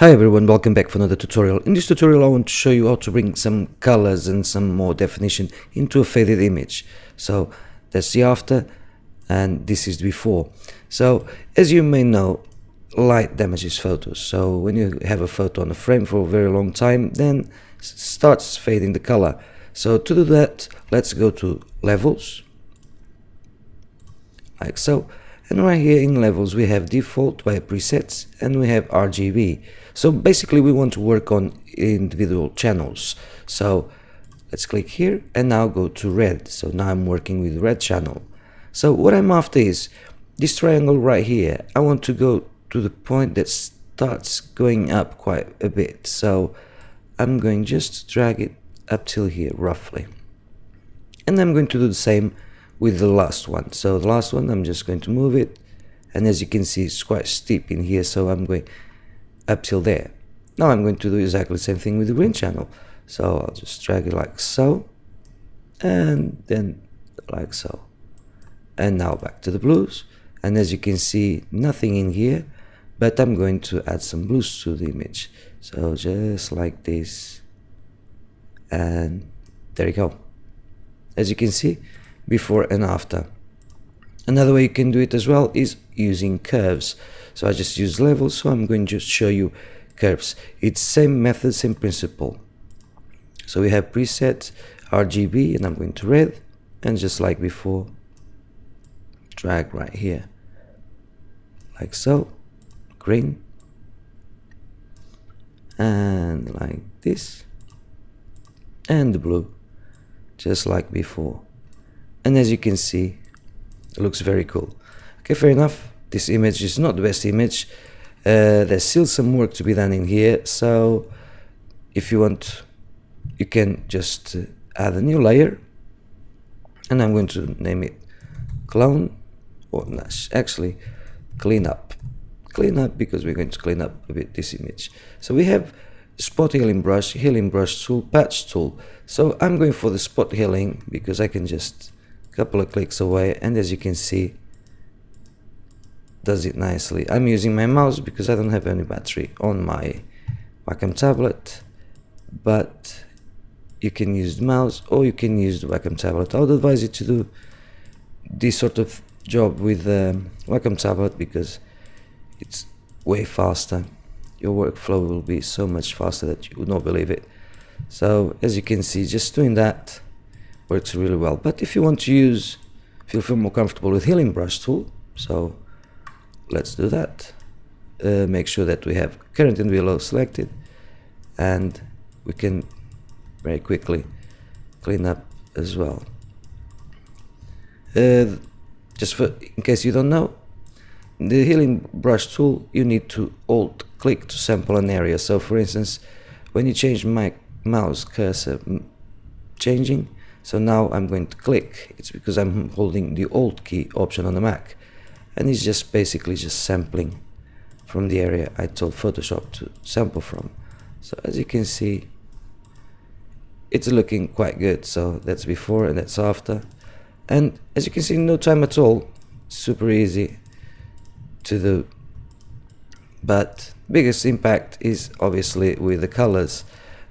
Hi everyone, welcome back for another tutorial. In this tutorial I want to show you how to bring some colors and some more definition into a faded image. So that's the after and this is the before. So as you may know, light damages photos. So when you have a photo on a frame for a very long time, then starts fading the color. So to do that, let's go to levels, like so. And right here in levels we have default by presets and we have RGB. So basically we want to work on individual channels. So let's click here and now go to red. So now I'm working with red channel. So what I'm after is this triangle right here. I want to go to the point that starts going up quite a bit. So I'm going just to drag it up till here roughly. And I'm going to do the same with the last one. So the last one, I'm just going to move it, and as you can see it's quite steep in here, so I'm going up till there. Now I'm going to do exactly the same thing with the green channel. So I'll just drag it like so, and then like so, and now back to the blues. And as you can see, nothing in here, but I'm going to add some blues to the image. So just like this, and there you go. As you can see, before and after. Another way you can do it as well is using curves. So I just use levels, so I'm going to just show you curves. It's same method, same principle. So we have preset RGB, and I'm going to red, and just like before, drag right here like so, green, and like this, and the blue just like before. And as you can see, it looks very cool. Okay, fair enough, this image is not the best image. There's still some work to be done in here, so if you want, you can just add a new layer, and I'm going to name it clone, or actually clean up, because we're going to clean up a bit this image. So we have spot healing brush tool, patch tool. So I'm going for the spot healing because I can just couple of clicks away, and as you can see, does it nicely. I'm using my mouse because I don't have any battery on my Wacom tablet, but you can use the mouse or you can use the Wacom tablet. I would advise you to do this sort of job with the Wacom tablet because it's way faster. Your workflow will be so much faster that you would not believe it. So as you can see, just doing that works really well. But if you want to use, if you feel more comfortable with healing brush tool, so let's do that. Make sure that we have current and below selected, and we can very quickly clean up as well. Just for in case you don't know, the healing brush tool, you need to alt click to sample an area. So for instance, when you change my mouse cursor changing, so now I'm going to click, it's because I'm holding the alt key option on the Mac, and it's just basically just sampling from the area I told Photoshop to sample from. So as you can see, it's looking quite good. So that's before and that's after, and as you can see, in no time at all, super easy to do. But biggest impact is obviously with the colors,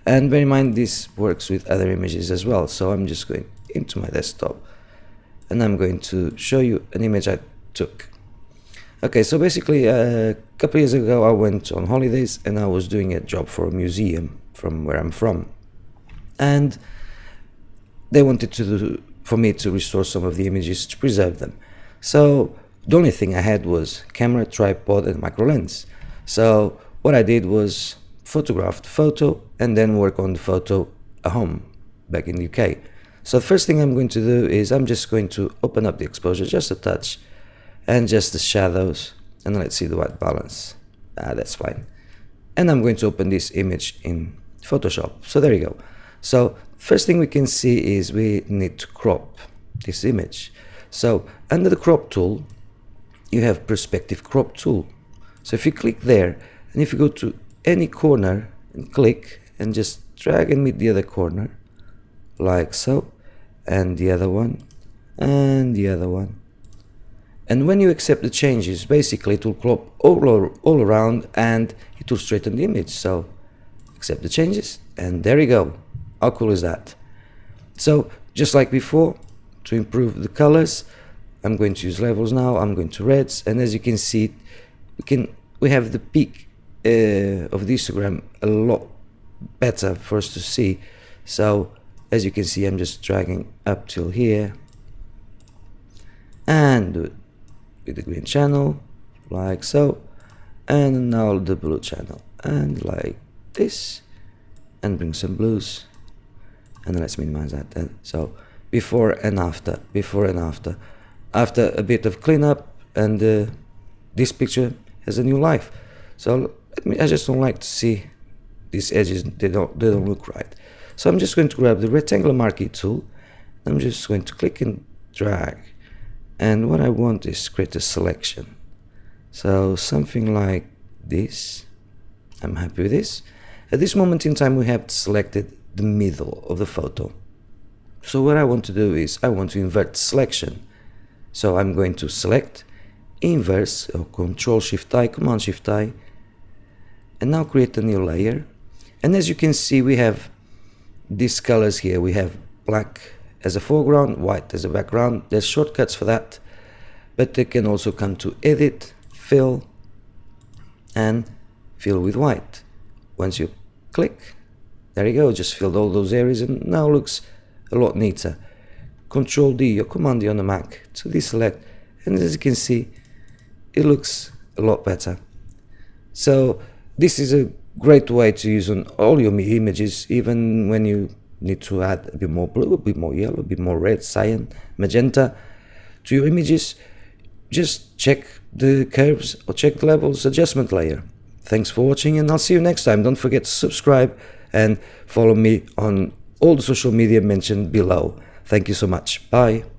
and bear in mind this works with other images as well. So I'm just going into my desktop and I'm going to show you an image I took. Okay, so basically a couple of years ago I went on holidays and I was doing a job for a museum from where I'm from, and they wanted for me to restore some of the images to preserve them. So the only thing I had was camera, tripod and micro lens. So what I did was photograph the photo and then work on the photo at home back in the UK. So the first thing I'm going to do is I'm just going to open up the exposure just a touch and just the shadows, and let's see the white balance. That's fine. And I'm going to open this image in Photoshop. So there you go. So first thing we can see is we need to crop this image. So under the crop tool, you have perspective crop tool. So if you click there, and if you go to any corner and click and just drag and meet the other corner like so, and the other one, and the other one, And when you accept the changes, basically it will crop all around and it will straighten the image. So accept the changes and there you go. How cool is that? So just like before, to improve the colors, I'm going to use levels now. I'm going to reds, and as you can see, we have the peak of the histogram a lot better for us to see. So as you can see, I'm just dragging up till here and do it with the green channel like so, and now the blue channel and like this, and bring some blues, and let's minimize that. And so before and after, after a bit of cleanup, and this picture has a new life. So I just don't like to see these edges, they don't look right. So I'm just going to grab the rectangular marquee tool. I'm just going to click and drag, and what I want is create a selection. So something like this. I'm happy with this. At this moment in time, we have selected the middle of the photo. So what I want to do is I want to invert selection. So I'm going to select, inverse, or Control-Shift-I, Command-Shift-I, and now create a new layer. And as you can see, we have these colors here. We have black as a foreground, white as a background. There's shortcuts for that, but they can also come to Edit, Fill, and Fill with white. Once you click, there you go, just filled all those areas, and now looks a lot neater. Control D or Command D on the Mac to deselect, and as you can see, it looks a lot better. So this is a great way to use on all your images, even when you need to add a bit more blue, a bit more yellow, a bit more red, cyan, magenta to your images. Just check the curves or check the levels adjustment layer. Thanks for watching, and I'll see you next time. Don't forget to subscribe and follow me on all the social media mentioned below. Thank you so much. Bye.